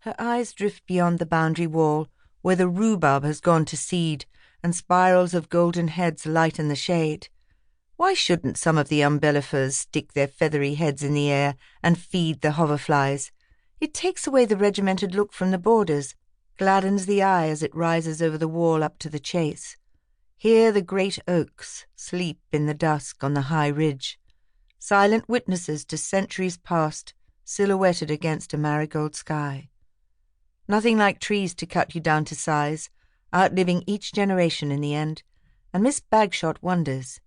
Her eyes drift beyond the boundary wall, where the rhubarb has gone to seed, and spirals of golden heads lighten the shade. Why shouldn't some of the umbellifers stick their feathery heads in the air and feed the hoverflies? It takes away the regimented look from the borders, gladdens the eye as it rises over the wall up to the chase. Here the great oaks sleep in the dusk on the high ridge, silent witnesses to centuries past, silhouetted against a marigold sky. Nothing like trees to cut you down to size, outliving each generation in the end, and Miss Bagshott wonders,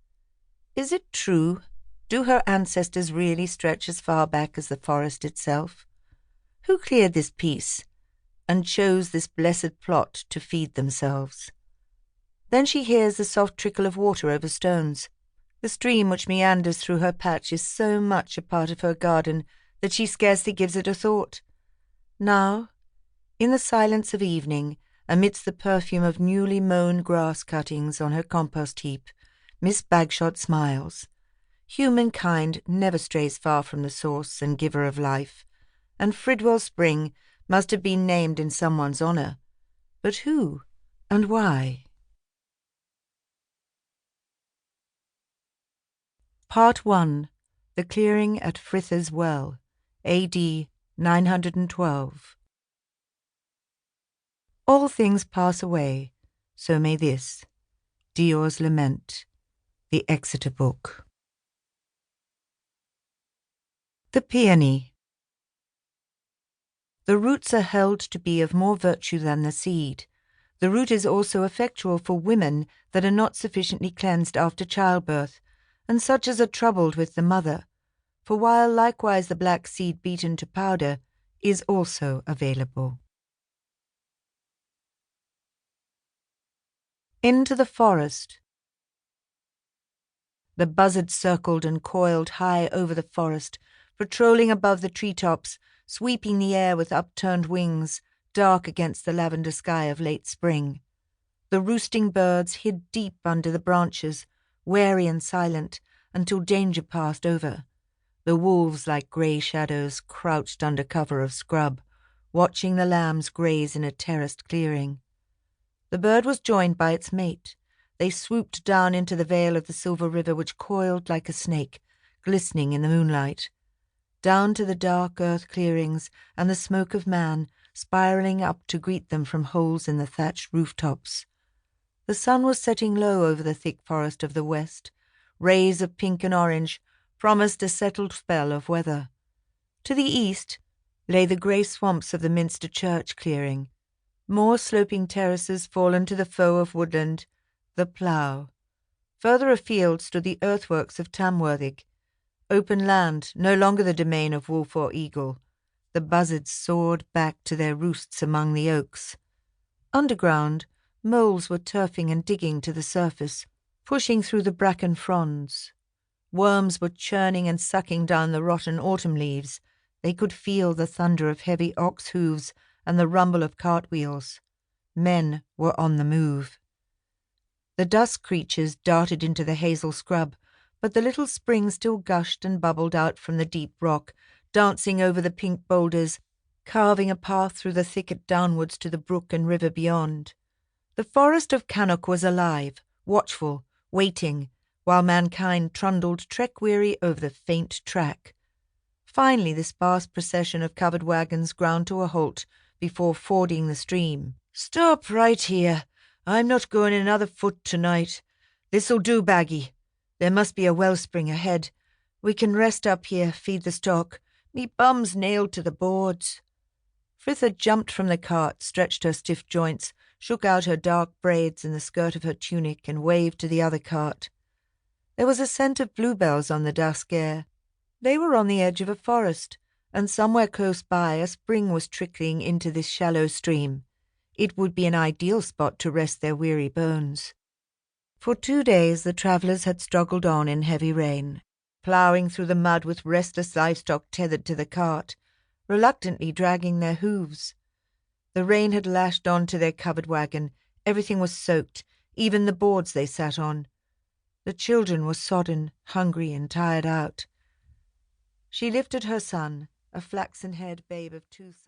is it true? Do her ancestors really stretch as far back as the forest itself? Who cleared this piece and chose this blessed plot to feed themselves? Then she hears the soft trickle of water over stones. The stream which meanders through her patch is so much a part of her garden that she scarcely gives it a thought. Now, in the silence of evening, amidst the perfume of newly mown grass cuttings on her compost heap, Miss Bagshott smiles. Humankind never strays far from the source and giver of life, and Fridwell Spring must have been named in someone's honour. But who and why? Part 1. The Clearing at Fritha's Well, A.D. 912. All things pass away, so may this. Dior's Lament. The Exeter Book. The Peony. The roots are held to be of more virtue than the seed. The root is also effectual for women that are not sufficiently cleansed after childbirth, and such as are troubled with the mother, for while likewise the black seed beaten to powder is also available. Into the forest. The buzzard circled and coiled high over the forest, patrolling above the treetops, sweeping the air with upturned wings, dark against the lavender sky of late spring. The roosting birds hid deep under the branches, wary and silent, until danger passed over. The wolves, like grey shadows, crouched under cover of scrub, watching the lambs graze in a terraced clearing. The bird was joined by its mate. They swooped down into the vale of the silver river which coiled like a snake, glistening in the moonlight. Down to the dark earth clearings and the smoke of man, spiralling up to greet them from holes in the thatched rooftops. The sun was setting low over the thick forest of the west. Rays of pink and orange promised a settled spell of weather. To the east lay the grey swamps of the Minster Church clearing, more sloping terraces fallen to the foe of woodland, the plough. Further afield stood the earthworks of Tamworthig, open land, no longer the domain of wolf or eagle. The buzzards soared back to their roosts among the oaks. Underground, moles were turfing and digging to the surface, pushing through the bracken fronds. Worms were churning and sucking down the rotten autumn leaves. They could feel the thunder of heavy ox hooves and the rumble of cartwheels. Men were on the move. The dusk creatures darted into the hazel scrub, but the little spring still gushed and bubbled out from the deep rock, dancing over the pink boulders, carving a path through the thicket downwards to the brook and river beyond. The forest of Cannock was alive, watchful, waiting, while mankind trundled trek-weary over the faint track. Finally the sparse procession of covered wagons ground to a halt before fording the stream. "Stop right here. I'm not going another foot tonight. This'll do, Baggy. There must be a wellspring ahead. We can rest up here, feed the stock. Me bum's nailed to the boards." Fritha jumped from the cart, stretched her stiff joints, shook out her dark braids in the skirt of her tunic, and waved to the other cart. There was a scent of bluebells on the dusk air. They were on the edge of a forest, and somewhere close by a spring was trickling into this shallow stream. It would be an ideal spot to rest their weary bones. For 2 days the travellers had struggled on in heavy rain, ploughing through the mud with restless livestock tethered to the cart, reluctantly dragging their hooves. The rain had lashed on to their covered wagon. Everything was soaked, even the boards they sat on. The children were sodden, hungry, and tired out. She lifted her son, a flaxen-haired babe of 2 summers.